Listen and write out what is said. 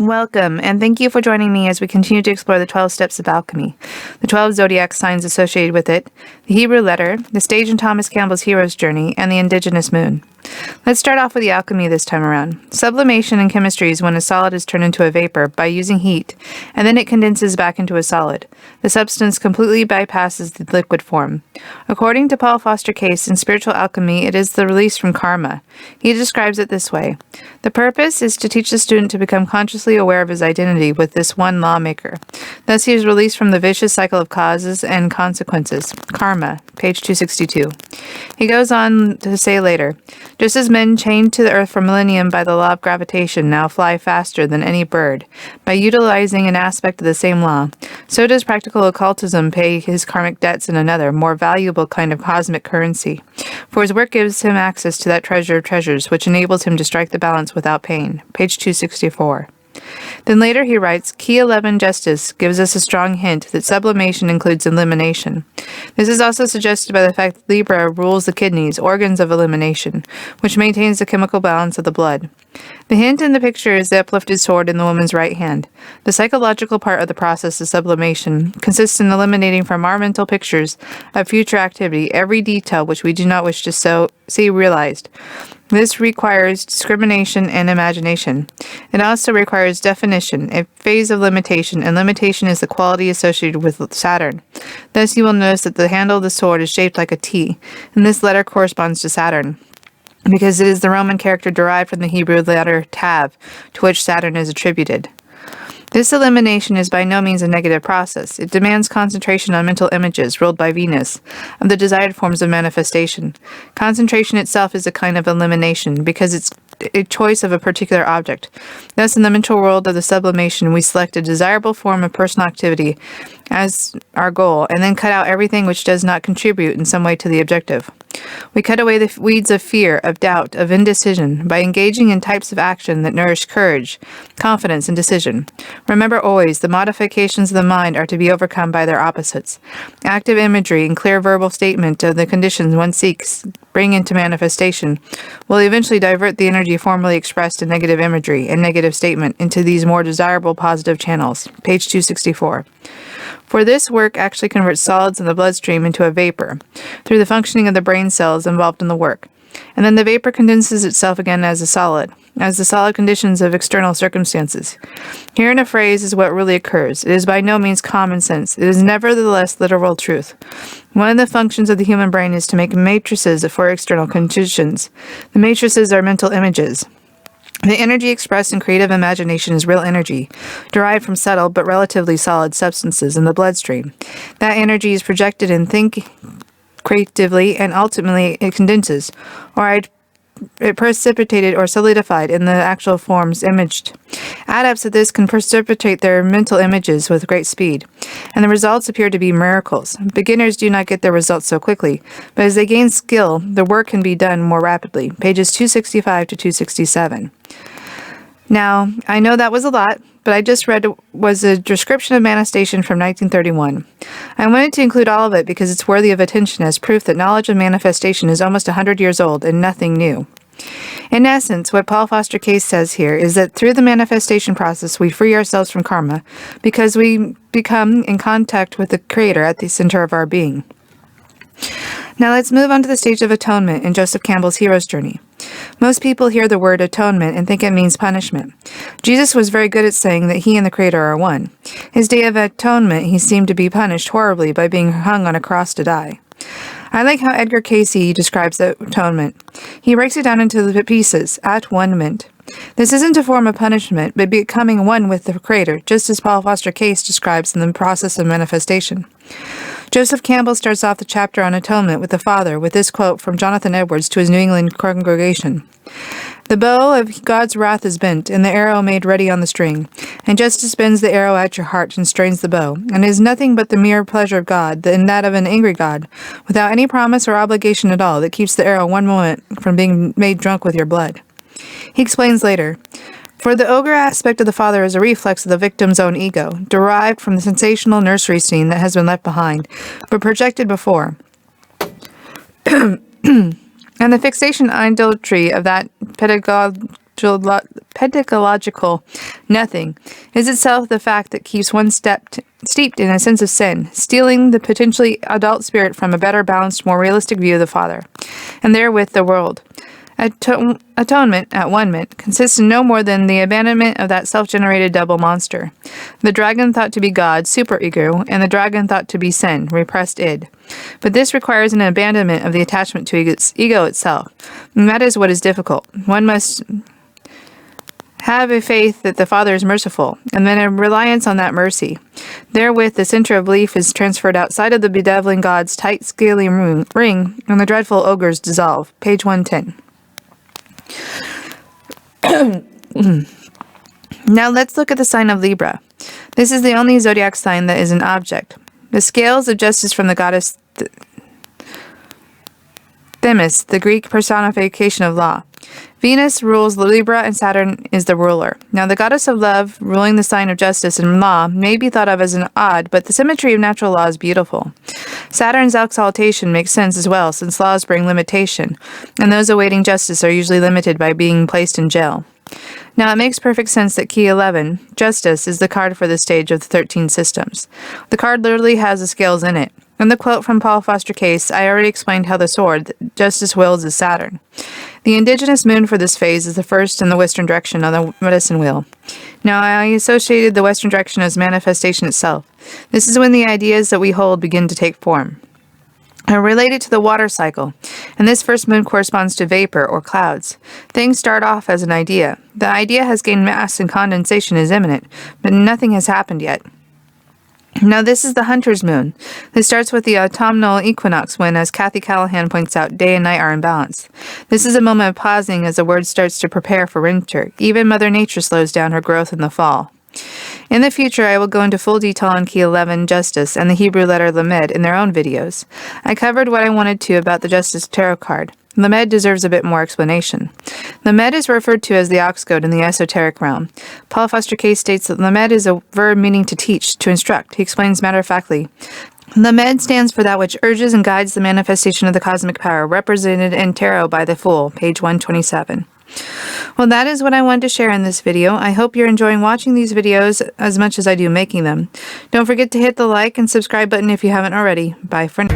Welcome, and thank you for joining me as we continue to explore the 12 steps of alchemy, the 12 zodiac signs associated with it, the Hebrew letter, the stage in Thomas Campbell's hero's journey, and the indigenous moon. Let's start off with the alchemy this time around. Sublimation in chemistry is when a solid is turned into a vapor by using heat, and then it condenses back into a solid. The substance completely bypasses the liquid form. According to Paul Foster Case, in spiritual alchemy, it is the release from karma. He describes it this way. The purpose is to teach the student to become consciously aware of his identity with this one lawmaker. Thus he is released from the vicious cycle of causes and consequences. Karma, page 262. He goes on to say later, just as men chained to the earth for millennium by the law of gravitation now fly faster than any bird, by utilizing an aspect of the same law, so does practical occultism pay his karmic debts in another, more valuable kind of cosmic currency. For his work gives him access to that treasure of treasures, which enables him to strike the balance without pain. Page 264. Then later he writes, Key 11 Justice gives us a strong hint that sublimation includes elimination. This is also suggested by the fact that Libra rules the kidneys, organs of elimination, which maintains the chemical balance of the blood. The hint in the picture is the uplifted sword in the woman's right hand. The psychological part of the process of sublimation consists in eliminating from our mental pictures of future activity every detail which we do not wish to see realized. This requires discrimination and imagination. It also requires definition, a phase of limitation, and limitation is the quality associated with Saturn. Thus you will notice that the handle of the sword is shaped like a T, and this letter corresponds to Saturn, because it is the Roman character derived from the Hebrew letter Tav, to which Saturn is attributed. This elimination is by no means a negative process. It demands concentration on mental images, ruled by Venus, of the desired forms of manifestation. Concentration itself is a kind of elimination, because it's a choice of a particular object. Thus, in the mental world of the sublimation, we select a desirable form of personal activity as our goal, and then cut out everything which does not contribute in some way to the objective. We cut away the weeds of fear, of doubt, of indecision, by engaging in types of action that nourish courage, confidence, and decision. Remember always, the modifications of the mind are to be overcome by their opposites. Active imagery and clear verbal statement of the conditions one seeks bring into manifestation will eventually divert the energy formerly expressed in negative imagery and negative statement into these more desirable positive channels. Page 264. For this work actually converts solids in the bloodstream into a vapor through the functioning of the brain cells involved in the work. And then the vapor condenses itself again as the solid conditions of external circumstances. Here in a phrase is what really occurs. It is by no means common sense. It is nevertheless literal truth. One of the functions of the human brain is to make matrices for external conditions. The matrices are mental images. The energy expressed in creative imagination is real energy, derived from subtle but relatively solid substances in the bloodstream. That energy is projected in think creatively, and ultimately it condenses, or it precipitated or solidified in the actual forms imaged. Adepts of this can precipitate their mental images with great speed, and the results appear to be miracles. Beginners do not get their results so quickly, but as they gain skill, the work can be done more rapidly. Pages 265 to 267. Now, I know that was a lot, but I just read was a description of manifestation from 1931. I wanted to include all of it because it's worthy of attention as proof that knowledge of manifestation is almost 100 years old and nothing new. In essence, what Paul Foster Case says here is that through the manifestation process, we free ourselves from karma because we become in contact with the Creator at the center of our being. Now let's move on to the stage of atonement in Joseph Campbell's hero's journey. Most people hear the word atonement and think it means punishment. Jesus was very good at saying that he and the Creator are one. His day of atonement, he seemed to be punished horribly by being hung on a cross to die. I like how Edgar Cayce describes the atonement. He breaks it down into the pieces, at one-ment. This isn't a form of punishment, but becoming one with the Creator, just as Paul Foster Case describes in the process of manifestation. Joseph Campbell starts off the chapter on atonement with the Father with this quote from Jonathan Edwards to his New England congregation. The bow of God's wrath is bent, and the arrow made ready on the string. And justice bends the arrow at your heart and strains the bow, and it is nothing but the mere pleasure of God, and that of an angry God, without any promise or obligation at all, that keeps the arrow one moment from being made drunk with your blood. He explains later, for the ogre aspect of the Father is a reflex of the victim's own ego, derived from the sensational nursery scene that has been left behind, but projected before. And the fixation idolatry of that pedagogical nothing is itself the fact that keeps one steeped in a sense of sin, stealing the potentially adult spirit from a better balanced, more realistic view of the Father, and therewith the world. Atonement, at one mint, consists in no more than the abandonment of that self-generated double monster. The dragon thought to be God, superego, and the dragon thought to be sin, repressed id. But this requires an abandonment of the attachment to ego itself, and that is what is difficult. One must have a faith that the Father is merciful, and then a reliance on that mercy. Therewith, the center of belief is transferred outside of the bedeviling God's tight, scaly ring, and the dreadful ogres dissolve. Page 110. Now let's look at the sign of Libra. This is the only zodiac sign that is an object. The scales of justice from the goddess Themis, the Greek personification of law. Venus rules Libra and Saturn is the ruler. Now the goddess of love, ruling the sign of justice and law, may be thought of as an odd, but the symmetry of natural law is beautiful. Saturn's exaltation makes sense as well, since laws bring limitation, and those awaiting justice are usually limited by being placed in jail. Now it makes perfect sense that key 11, Justice, is the card for this stage of the 13 systems. The card literally has the scales in it. In the quote from Paul Foster Case, I already explained how the sword, Justice wields, is Saturn. The indigenous moon for this phase is the first in the western direction on the medicine wheel. Now, I associated the western direction as manifestation itself. This is when the ideas that we hold begin to take form. Are related to the water cycle, and this first moon corresponds to vapor or clouds. Things start off as an idea. The idea has gained mass and condensation is imminent, but nothing has happened yet. Now this is the hunter's moon. This starts with the autumnal equinox when, as Kathy Callahan points out, day and night are in balance. This is a moment of pausing as the world starts to prepare for winter. Even Mother Nature slows down her growth in the fall. In the future, I will go into full detail on Key 11, Justice, and the Hebrew letter Lamed in their own videos. I covered what I wanted to about the Justice Tarot card. Lamed deserves a bit more explanation. Lamed is referred to as the ox goad in the esoteric realm. Paul Foster Case states that Lamed is a verb meaning to teach, to instruct. He explains matter-of-factly. Lamed stands for that which urges and guides the manifestation of the cosmic power, represented in tarot by the Fool, page 127. Well, that is what I wanted to share in this video. I hope you're enjoying watching these videos as much as I do making them. Don't forget to hit the like and subscribe button if you haven't already. Bye for now.